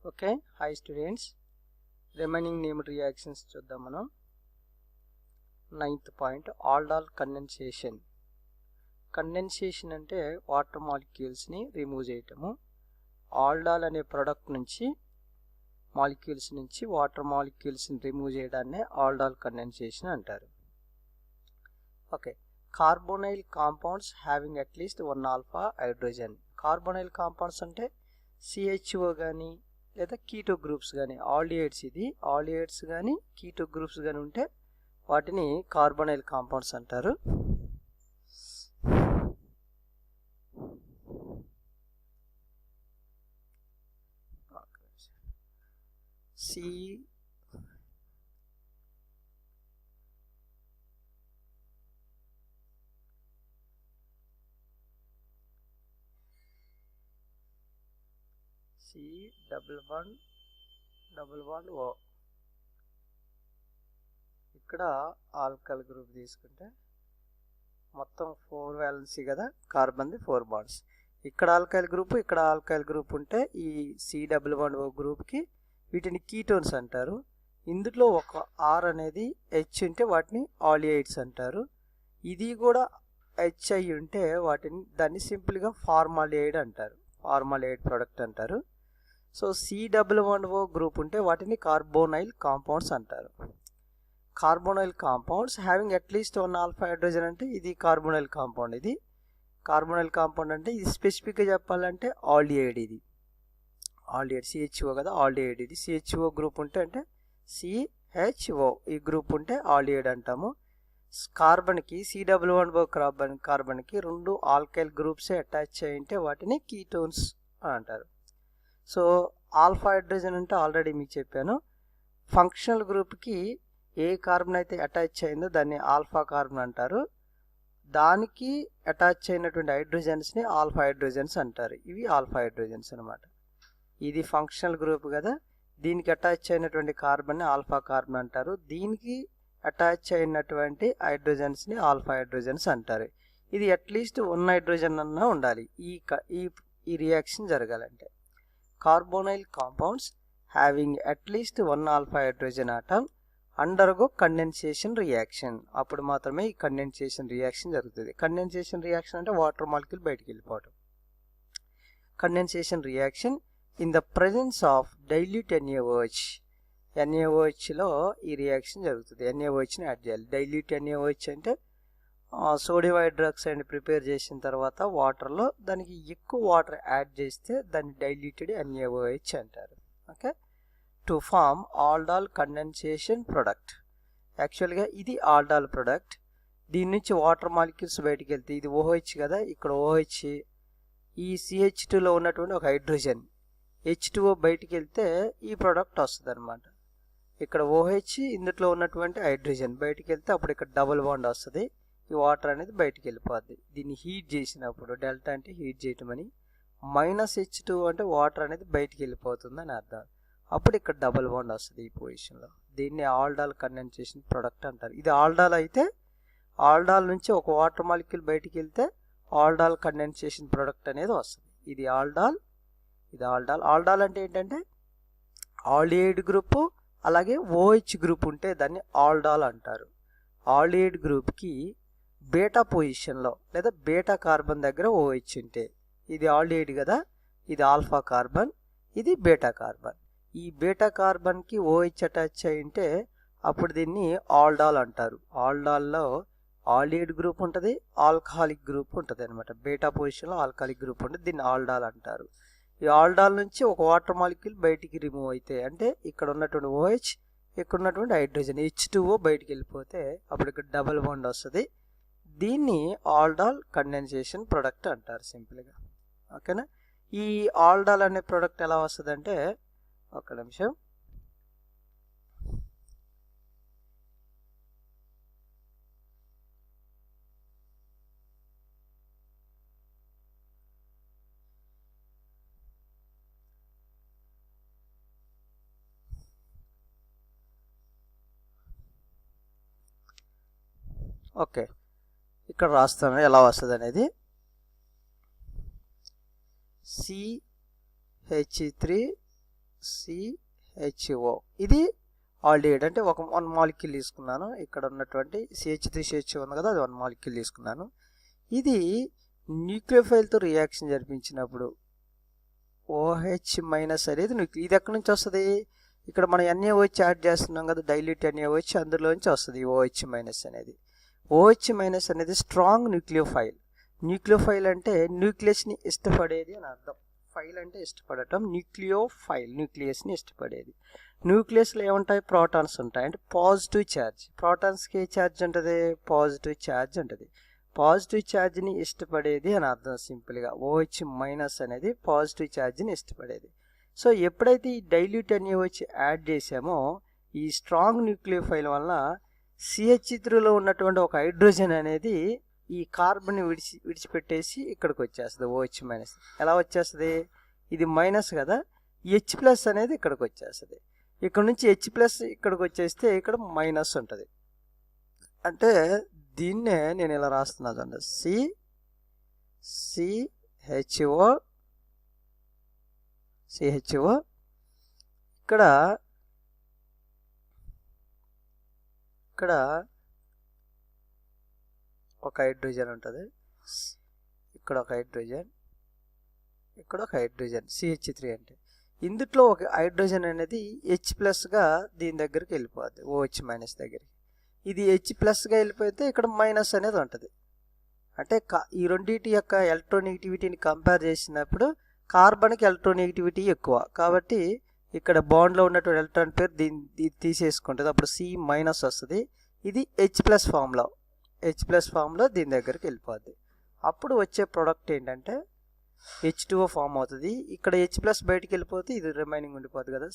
Okay, hi students. Remaining named reactions చూద్దాం మనం. 9th point, aldol condensation. Condensation అంటే water molecules ని remove చేయటము. ఆల్డాల్ అనే ప్రొడక్ట్ నుంచి మాలిక్యూల్స్ నుంచి వాటర్ మాలిక్యూల్స్ ని రిమూవ్ చేయడాన్ని ఆల్డాల్ కండెన్సేషన్ అంటారు. ఓకే, కార్బోనైల్ కాంపౌండ్స్ హ్యావింగ్ అట్లీస్ట్ 1 ఆల్ఫా హైడ్రోజన్. కార్బోనైల్ కాంపౌండ్స్ అంటే CHO కానీ లేదా కీటో గ్రూప్స్ కానీ, ఆల్డిహైడ్స్, ఇది ఆల్డిహైడ్స్ కానీ కీటో గ్రూప్స్ కానీ ఉంటే వాటిని కార్బోనైల్ కాంపౌండ్స్ అంటారు. C11O. ఇక్కడ ఆల్కల్ గ్రూప్ తీసుకుంటే మొత్తం 4 వ్యాలెన్సీ కదా, కార్బన్ది 4 బాండ్స్. ఇక్కడ ఆల్కైల్ గ్రూప్, ఇక్కడ ఆల్కైల్ గ్రూప్ ఉంటే ఈ C11O గ్రూప్కి వీటిని కీటోన్స్ అంటారు. ఇందులో ఒక R అనేది H ఉంటే వాటిని ఆలియైడ్స్ అంటారు. ఇది కూడా H అయి ఉంటే దాన్ని సింపుల్గా ఫార్మాలియైడ్ అంటారు, ఫార్మాలియైడ్ ప్రోడక్ట్ అంటారు. సో C11O గ్రూప్ ఉంటే వాటిని కార్బోనైల్ కాంపౌండ్స్ అంటారు. కార్బోనైల్ కాంపౌండ్స్ హ్యావింగ్ అట్లీస్ట్ 1 ఆల్ఫా హైడ్రోజన్ అంటే ఇది కార్బోనైల్ కాంపౌండ్. ఇది కార్బోనైల్ కాంపౌండ్ అంటే ఇది స్పెసిఫిక్గా చెప్పాలంటే ఆల్డిహైడ్. ఇది ఆల్డిహైడ్, CHO కదా ఆల్డిహైడ్. ఇది CHO గ్రూప్ ఉంటే అంటే CHO ఈ గ్రూప్ ఉంటే ఆల్డిహైడ్ అంటాము. కార్బన్కి C11O కార్బన్కి 2 ఆల్కైల్ గ్రూప్సే అటాచ్ అయి ఉంటే వాటిని కీటోన్స్ అని అంటారు. సో ఆల్ఫా హైడ్రోజన్ అంటే ఆల్రెడీ మీకు చెప్పాను. ఫంక్షనల్ గ్రూప్కి ఏ కార్బన్ అయితే అటాచ్ అయిందో దాన్ని ఆల్ఫా కార్బన్ అంటారు. దానికి అటాచ్ అయినటువంటి హైడ్రోజన్స్ని ఆల్ఫా హైడ్రోజన్స్ అంటారు. ఇవి ఆల్ఫా హైడ్రోజన్స్ అనమాట. ఇది ఫంక్షనల్ గ్రూప్ కదా, దీనికి అటాచ్ అయినటువంటి కార్బన్ని ఆల్ఫా కార్బన్ అంటారు. దీనికి అటాచ్ అయినటువంటి హైడ్రోజన్స్ని ఆల్ఫా హైడ్రోజన్స్ అంటారు. ఇది అట్లీస్ట్ 1 హైడ్రోజన్ అన్నా ఉండాలి ఈ రియాక్షన్ జరగాలంటే. కార్బోనైల్ కాంపౌండ్స్ హ్యావింగ్ అట్లీస్ట్ 1 alpha hydrogen atom undergo condensation reaction. అప్పుడు మాత్రమే ఈ కండెన్సేషన్ రియాక్షన్ జరుగుతుంది. కండెన్సేషన్ రియాక్షన్ అంటే వాటర్ మాలిక్యూల్ బయటికి వెళ్ళిపోవటం. Condensation reaction in the presence of dilute NaOH. NaOHలో ఈ రియాక్షన్ జరుగుతుంది. NaOHని యాడ్ చేయాలి. డైల్యూట్ NaOH అంటే సోడియం హైడ్రాక్సైడ్ ప్రిపేర్ చేసిన తర్వాత వాటర్లో దానికి ఎక్కువ వాటర్ యాడ్ చేస్తే దాన్ని డైల్యూటెడ్ NaOH అంటారు. Okay, to form aldol condensation product. యాక్చువల్గా ఇది ఆల్డాల్ ప్రొడక్ట్. దీని నుంచి వాటర్ మాలిక్యూల్స్ బయటికి వెళ్తాయి. ఇది OH కదా, ఇక్కడ OH, ఈ CH2లో ఉన్నటువంటి ఒక హైడ్రోజన్ H2O బయటికి వెళ్తే ఈ ప్రోడక్ట్ వస్తుంది అనమాట. ఇక్కడ OH, ఇందులో ఉన్నటువంటి హైడ్రోజన్ బయటికి వెళ్తే అప్పుడు ఇక్కడ డబుల్ బాండ్ వస్తుంది. ఈ వాటర్ అనేది బయటికి వెళ్ళిపోద్ది. దీన్ని హీట్ చేసినప్పుడు, డెల్టా అంటే హీట్ చేయటం అని, -H2 అంటే వాటర్ అనేది బయటికి వెళ్ళిపోతుంది అని అర్థం. అప్పుడు ఇక్కడ డబుల్ బాండ్ వస్తుంది ఈ పొజిషన్లో. దీన్ని ఆల్డాల్ కండెన్సేషన్ ప్రొడక్ట్ అంటారు. ఇది ఆల్డాల్ అయితే ఆల్డాల్ నుంచి ఒక వాటర్ మాలిక్యూల్ బయటికి వెళ్తే ఆల్డాల్ కండెన్సేషన్ ప్రొడక్ట్ అనేది వస్తుంది. ఇది ఆల్డాల్, ఇది ఆల్డాల్. ఆల్డాల్ అంటే ఏంటంటే ఆల్డిహైడ్ గ్రూప్ అలాగే OH గ్రూప్ ఉంటే దాన్ని ఆల్డాల్ అంటారు. ఆల్డిహైడ్ గ్రూప్కి బీటా పొజిషన్లో లేదా బీటా కార్బన్ దగ్గర OH ఉంటే, ఇది ఆల్డిహైడ్ కదా, ఇది ఆల్ఫా కార్బన్, ఇది బీటా కార్బన్. ఈ బీటా కార్బన్కి OH అటాచ్ అయి ఉంటే అప్పుడు దీన్ని ఆల్డాల్ అంటారు. ఆల్డాల్లో ఆల్డిహైడ్ గ్రూప్ ఉంటుంది, ఆల్కహాలిక్ గ్రూప్ ఉంటుంది అనమాట. బీటా పొజిషన్లో ఆల్కహాలిక్ గ్రూప్ ఉంటుంది, దీన్ని ఆల్డాల్ అంటారు. ఈ ఆల్డాల్ నుంచి ఒక వాటర్ మాలిక్యూల్ బయటికి రిమూవ్ అయితే, అంటే ఇక్కడ ఉన్నటువంటి OH, ఇక్కడ ఉన్నటువంటి హైడ్రోజన్ H2O బయటికి వెళ్ళిపోతే అప్పుడు ఇక్కడ డబుల్ బాండ్ వస్తుంది. దీన్ని ఆల్డాల్ కండెన్సేషన్ ప్రొడక్ట్ అంటారు సింపుల్గా. ఓకేనా, ఈ ఆల్డాల్ అనే ప్రొడక్ట్ ఎలా వస్తుంది అంటే, ఒక నిమిషం, ఓకే ఇక్కడ రాస్తాను ఎలా వస్తుంది అనేది. CH3 CHO. ఇది ఆల్డిహైడ్ అంటే ఒక 1 మాలిక్యూల్ తీసుకున్నాను. ఇక్కడ ఉన్నటువంటి CH3CHO ఉంది కదా, అది 1 మాలిక్యూల్ తీసుకున్నాను. ఇది న్యూక్లియోఫైల్తో రియాక్షన్ జరిపించినప్పుడు OH మైనస్ అనేది ఇది ఎక్కడి నుంచి వస్తుంది? ఇక్కడ మనం NaOH యాడ్ చేస్తున్నాం కదా, డైల్యూట్ NaOH, అందులోంచి వస్తుంది OH మైనస్ అనేది. OH మైనస్ అనేది స్ట్రాంగ్ న్యూక్లియోఫైల్. న్యూక్లియోఫైల్ అంటే న్యూక్లియస్ని ఇష్టపడేది అని అర్థం. ఫైల్ అంటే ఇష్టపడటం, న్యూక్లియోఫైల్ న్యూక్లియస్ని ఇష్టపడేది. న్యూక్లియస్లో ఏముంటాయి? ప్రోటాన్స్ ఉంటాయి, అంటే పాజిటివ్ ఛార్జ్. ప్రోటాన్స్కి ఏ ఛార్జ్ ఉంటుంది? పాజిటివ్ ఛార్జ్ ఉంటుంది. పాజిటివ్ ఛార్జ్ని ఇష్టపడేది అని అర్థం సింపుల్గా. OH మైనస్ అనేది పాజిటివ్ ఛార్జ్ని ఇష్టపడేది. సో ఎప్పుడైతే ఈ డైల్యూట్ NaOH యాడ్ చేసామో ఈ స్ట్రాంగ్ న్యూక్లియోఫైల్ వల్ల CH3లో ఉన్నటువంటి ఒక హైడ్రోజన్ అనేది ఈ కార్బన్ విడిచిపెట్టేసి ఇక్కడికి వచ్చేస్తుంది OH మైనస్. ఎలా వచ్చేస్తుంది? ఇది మైనస్ కదా, H ప్లస్ అనేది ఇక్కడికి వచ్చేస్తుంది. ఇక్కడ నుంచి H ప్లస్ ఇక్కడికి వచ్చేస్తే ఇక్కడ మైనస్ ఉంటుంది. అంటే దీన్నే నేను ఇలా రాస్తున్నా చూడండి, CHO. ఇక్కడ ఒక హైడ్రోజన్ ఉంటుంది, ఇక్కడ ఒక హైడ్రోజన్, ఇక్కడ ఒక హైడ్రోజన్, CH3 అంటే. ఇందులో ఒక హైడ్రోజన్ అనేది H ప్లస్గా దీని దగ్గరికి వెళ్ళిపోద్ది, OH మైనస్ దగ్గరికి. ఇది H ప్లస్గా వెళ్ళిపోతే ఇక్కడ మైనస్ అనేది ఉంటుంది. అంటే ఈ రెండింటి యొక్క ఎలక్ట్రోనెగటివిటీని కంపేర్ చేసినప్పుడు కార్బన్కి ఎలక్ట్రోనెగటివిటీ ఎక్కువ, కాబట్టి ఇక్కడ బాండ్లో ఉన్నటువంటి ఎలక్ట్రాన్ పేరు దీన్ని తీసేసుకుంటుంది, అప్పుడు C మైనస్ వస్తుంది. ఇది H ప్లస్ ఫామ్లో దీని దగ్గరికి వెళ్ళిపోద్ది. అప్పుడు వచ్చే ప్రోడక్ట్ ఏంటంటే H2O ఫామ్ అవుతుంది. ఇక్కడ H ప్లస్ బయటికి వెళ్ళిపోతే ఇది రిమైనింగ్ ఉండిపోతుంది కదా,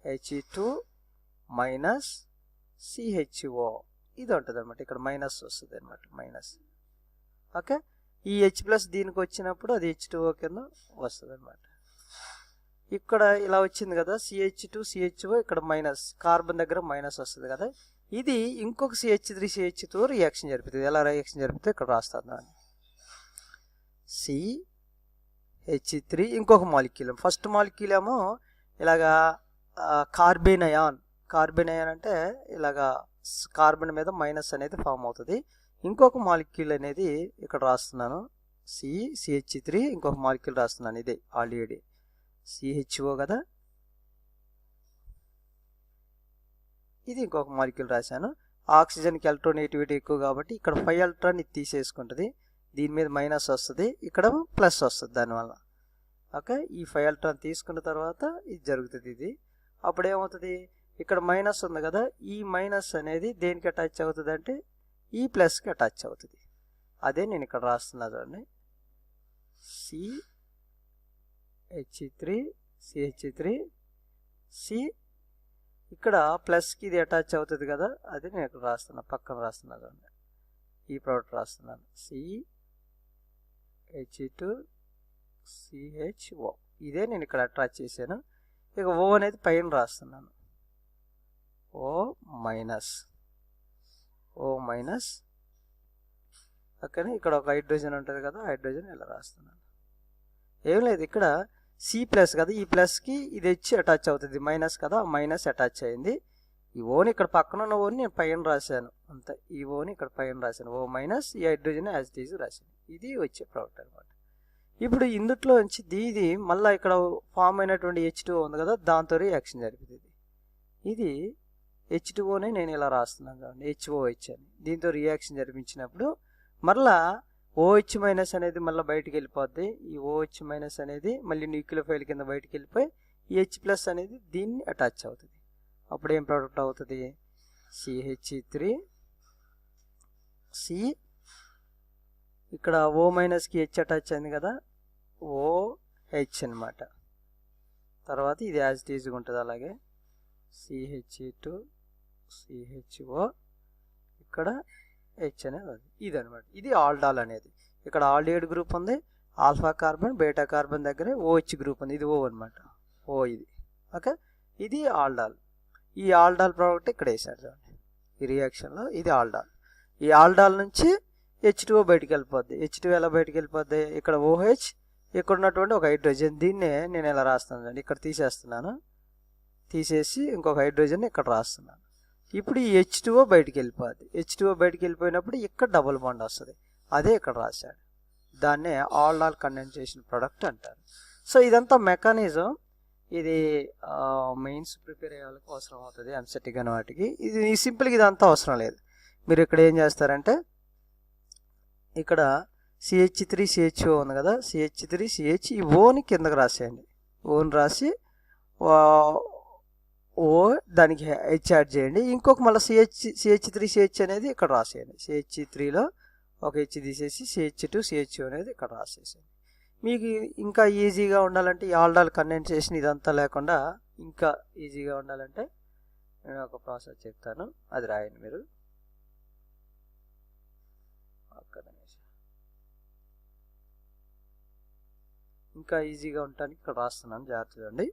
CH2 మైనస్ CHO. ఇది ఉంటుంది అనమాట, ఇక్కడ మైనస్ వస్తుంది అనమాట, మైనస్. ఓకే, ఈ H ప్లస్ దీనికి వచ్చినప్పుడు అది H2O కింద వస్తుంది అనమాట. ఇక్కడ ఇలా వచ్చింది కదా, CH2CHO, ఇక్కడ మైనస్, కార్బన్ దగ్గర మైనస్ వస్తుంది కదా. ఇది ఇంకొక CH3CH2 రియాక్షన్ జరుపుతుంది. ఎలా రియాక్షన్ జరిపితే ఇక్కడ రాస్తాను, CH3 ఇంకొక మాలిక్యూల్. ఫస్ట్ మాలిక్యూల్ ఏమో ఇలాగా కార్బన్ అయాన్ అంటే ఇలాగా కార్బన్ మీద మైనస్ అనేది ఫామ్ అవుతుంది. ఇంకొక మాలిక్యూల్ అనేది ఇక్కడ రాస్తున్నాను, CH3 ఇంకొక మాలిక్యూల్ రాస్తున్నాను. ఇదే ఆల్రెడీ CHO కదా, ఇది ఇంకొక మాలిక్యూల్ రాశాను. ఆక్సిజన్కి ఎలక్ట్రోనెగటివిటీ ఎక్కువ కాబట్టి ఇక్కడ 5 ఎలక్ట్రాన్ ఇది తీసేసుకుంటుంది, దీని మీద మైనస్ వస్తుంది, ఇక్కడ ప్లస్ వస్తుంది దానివల్ల. ఓకే, ఈ 5 ఎలక్ట్రాన్ తీసుకున్న తర్వాత ఇది జరుగుతుంది. ఇది అప్పుడు ఏమవుతుంది? ఇక్కడ మైనస్ ఉంది కదా, ఈ మైనస్ అనేది దేనికి అటాచ్ అవుతుంది అంటే ఈ ప్లస్కి అటాచ్ అవుతుంది. అదే నేను ఇక్కడ రాస్తున్నా చూడండి, CH3 C, ఇక్కడ ప్లస్కి ఇది అటాచ్ అవుతుంది కదా, అది నేను ఇక్కడ రాస్తున్నా, పక్కన రాస్తున్నా చూడండి, ఈ ప్రోడక్ట్ రాస్తున్నాను, CH2CHO. ఇదే నేను ఇక్కడ అటాచ్ చేశాను. ఇక O అనేది పైన రాస్తున్నాను, O మైనస్. ఓకేనా, ఇక్కడ ఒక హైడ్రోజన్ ఉంటుంది కదా, హైడ్రోజన్ ఇలా రాస్తున్నాను. ఏం లేదు, ఇక్కడ C ప్లస్ కదా, ఈ ప్లస్కి ఇది వచ్చి అటాచ్ అవుతుంది, మైనస్ కదా, మైనస్ అటాచ్ అయింది. ఈ ఓని ఇక్కడ పక్కన ఉన్న ఓని నేను పైన రాశాను అంతే, ఈ ఓని ఇక్కడ పైన రాశాను, O మైనస్, ఈ హైడ్రోజన్ యాజ్ ఇట్ ఈజ్ రాశాను. ఇది వచ్చే ప్రోడక్ట్ అనమాట. ఇప్పుడు ఇందులో నుంచి ఇది మళ్ళీ ఇక్కడ ఫామ్ అయినటువంటి H2O ఉంది కదా, దాంతో రియాక్షన్ జరుగుతుంది. ఇది H2Oని నేను ఇలా రాస్తున్నాను చూడండి, HOH అని. దీంతో రియాక్షన్ జరిపించినప్పుడు మళ్ళా OH మైనస్ అనేది మళ్ళీ బయటికి వెళ్ళిపోద్ది. ఈ OH మైనస్ అనేది మళ్ళీ న్యూక్లియోఫైల్ కింద బయటికి వెళ్ళిపోయి ఈ H ప్లస్ అనేది దీన్ని అటాచ్ అవుతుంది. అప్పుడు ఏం ప్రోడక్ట్ అవుతుంది? CH3 C, ఇక్కడ O మైనస్కి H అటాచ్ అయింది కదా, OH అనమాట. తర్వాత ఇది యాజ్ ఇట్ ఈజ్గా ఉంటుంది అలాగే, CH2CHO, ఇక్కడ H అనేది ఇది అనమాట. ఇది ఆల్డాల్ అనేది. ఇక్కడ ఆల్డిహైడ్ గ్రూప్ ఉంది, ఆల్ఫా కార్బన్ బీటా కార్బన్ దగ్గర OH గ్రూప్ ఉంది, ఇది O అనమాట, O ఇది. ఓకే, ఇది ఆల్డాల్. ఈ ఆల్డాల్ ప్రోడక్ట్ ఇక్కడ వేసాడు చూడండి, ఈ రియాక్షన్లో ఇది ఆల్డాల్. ఈ ఆల్డాల్ నుంచి H2O బయటికి వెళ్ళిపోద్ది. H2 ఎలా బయటికి వెళ్ళిపోద్ది? ఇక్కడ OH, ఇక్కడ ఉన్నటువంటి ఒక హైడ్రోజన్, దీన్నే నేను ఇలా రాస్తాను అండి. ఇక్కడ తీసేస్తున్నాను, తీసేసి ఇంకొక హైడ్రోజన్ ఇక్కడ రాస్తున్నాను. ఇప్పుడు ఈ H2O బయటికి వెళ్ళిపోద్ది. H2O బయటికి వెళ్ళిపోయినప్పుడు ఇక్కడ డబుల్ బాండ్ వస్తుంది, అదే ఇక్కడ రాశాడు. దాన్నే ఆల్డాల్ కండెన్సేషన్ ప్రోడక్ట్ అంటారు. సో ఇదంతా మెకానిజం. ఇది మెయిన్స్ ప్రిపేర్ అయ్యేందుకు అవసరం అవుతుంది, ఎంసెట్ కానీ వాటికి. ఇది సింపుల్గా ఇదంతా అవసరం లేదు. మీరు ఇక్కడ ఏం చేస్తారంటే, ఇక్కడ CH3CHO ఉంది కదా, CH3CH ఈ ఓని కిందకి రాసేయండి. ఓని రాసి ఓ దానికి హెచ్ యాడ్ చేయండి. ఇంకొక మళ్ళీ CH3CH అనేది ఇక్కడ రాసేయండి. CH3లో ఒక హెచ్ తీసేసి CH2CHO అనేది ఇక్కడ రాసేసేయండి. మీకు ఇంకా ఈజీగా ఉండాలంటే ఈ ఆల్డాల్ కండెన్సేషన్ ఇదంతా లేకుండా ఇంకా ఈజీగా ఉండాలంటే నేను ఒక ప్రాసెస్ చెప్తాను, అది రాయండి మీరు. ఇంకా ఈజీగా ఉండటానికి ఇక్కడ రాస్తున్నాను, జాగ్రత్తగా అండి.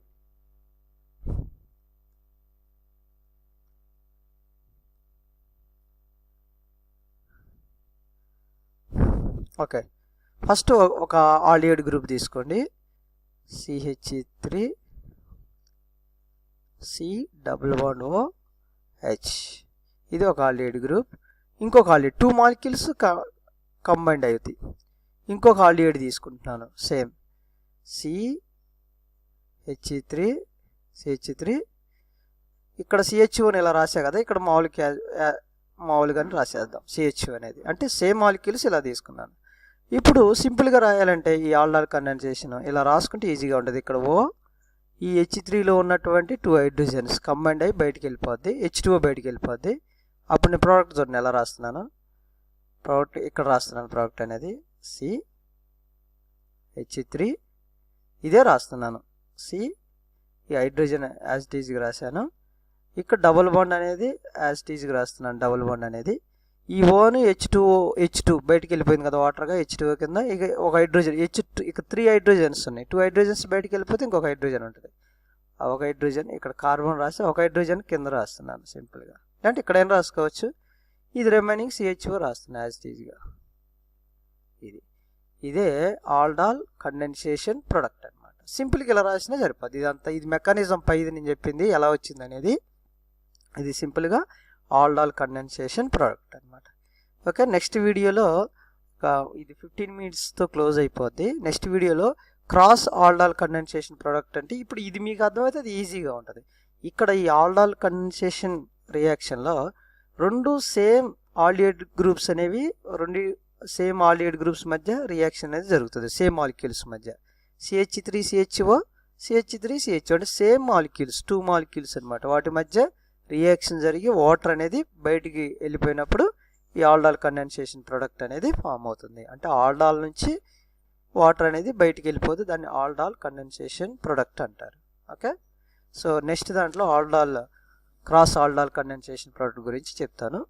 ఓకే, ఫస్ట్ ఒక ఆల్డిహైడ్ గ్రూప్ తీసుకోండి. CH3COOH, ఇది ఒక ఆల్డిహైడ్ గ్రూప్. ఇంకొక ఆల్డిహైడ్ 2 మాలిక్యూల్స్ కంబైండ్ అవుతాయి. ఇంకొక ఆల్డిహైడ్ తీసుకుంటున్నాను, సేమ్ CH3 ఇక్కడ CHOని ఇలా రాసా కదా, ఇక్కడ మామూలుగానే రాసేద్దాం CHO అనేది. అంటే సేమ్ మాలిక్యూల్స్ ఇలా తీసుకున్నాను. ఇప్పుడు సింపుల్గా రాయాలంటే ఈ ఆల్డాల్ కండెన్సేషన్ ఇలా రాసుకుంటే ఈజీగా ఉంటుంది. ఇక్కడ ఈ H3లో ఉన్నటువంటి 2 హైడ్రోజన్స్ కంబైండ్ అయ్యి బయటికి వెళ్ళిపోద్ది, H2O బయటికి వెళ్ళిపోద్ది. అప్పుడు నేను ప్రోడక్ట్ చూడండి ఎలా రాస్తున్నాను. ప్రోడక్ట్ ఇక్కడ రాస్తున్నాను, ప్రోడక్ట్ అనేది CH3 ఇదే రాస్తున్నాను. ఈ హైడ్రోజన్ యాజ్ ఇట్ ఈజ్గా రాశాను. ఇక్కడ డబుల్ బాండ్ అనేది యాజ్ ఇట్ ఈజ్గా రాస్తున్నాను, డబుల్ బాండ్ అనేది. ఈ ఓని H2 బయటికి వెళ్ళిపోయింది కదా వాటర్గా, H2O కింద. ఇక ఒక హైడ్రోజన్ H2, ఇక 3 హైడ్రోజన్స్ ఉన్నాయి. 2 హైడ్రోజన్స్ బయటికి వెళ్ళిపోతే ఇంకొక హైడ్రోజన్ ఉంటుంది. ఆ ఒక హైడ్రోజన్ ఇక్కడ కార్బన్ రాసి ఒక హైడ్రోజన్ కింద రాస్తున్నాను సింపుల్గా. అంటే ఇక్కడ ఏం రాసుకోవచ్చు, ఇది రిమైనింగ్ CHO రాస్తున్నాను యాజ్ ఇట్ ఈజ్గా. ఇదే ఆల్డాల్ కండెన్సేషన్ ప్రొడక్ట్ అనమాట. సింపుల్గా ఇలా రాసినా సరిపోద్ది. ఇదంతా ఇది మెకానిజం పైది నేను చెప్పింది ఎలా వచ్చింది అనేది. ఇది సింపుల్గా ఆల్డాల్ కండెన్సేషన్ ప్రోడక్ట్ అనమాట. ఓకే, నెక్స్ట్ వీడియోలో ఇది 15 మినిట్స్తో క్లోజ్ అయిపోద్ది. నెక్స్ట్ వీడియోలో క్రాస్ ఆల్డాల్ కండెన్సేషన్ ప్రోడక్ట్ అంటే ఇప్పుడు ఇది మీకు అర్థమైతే అది ఈజీగా ఉంటుంది. ఇక్కడ ఈ ఆల్డాల్ కండెన్సేషన్ రియాక్షన్లో 2 సేమ్ ఆల్డిహైడ్ గ్రూప్స్ అనేవి, 2 సేమ్ ఆల్డిహైడ్ గ్రూప్స్ మధ్య రియాక్షన్ అనేది జరుగుతుంది, సేమ్ మాలిక్యూల్స్ మధ్య. CH3CHO CH3CHO అంటే సేమ్ మాలిక్యూల్స్, 2 మాలిక్యూల్స్ అనమాట. వాటి మధ్య రియాక్షన్ జరిగి వాటర్ అనేది బయటికి వెళ్ళిపోయినప్పుడు ఈ ఆల్డాల్ కండెన్సేషన్ ప్రోడక్ట్ అనేది ఫామ్ అవుతుంది. అంటే ఆల్డాల్ నుంచి వాటర్ అనేది బయటికి వెళ్ళిపోతే దాన్ని ఆల్డాల్ కండెన్సేషన్ ప్రోడక్ట్ అంటారు. ఓకే, సో నెక్స్ట్ దాంట్లో క్రాస్ ఆల్డాల్ కండెన్సేషన్ ప్రోడక్ట్ గురించి చెప్తాను.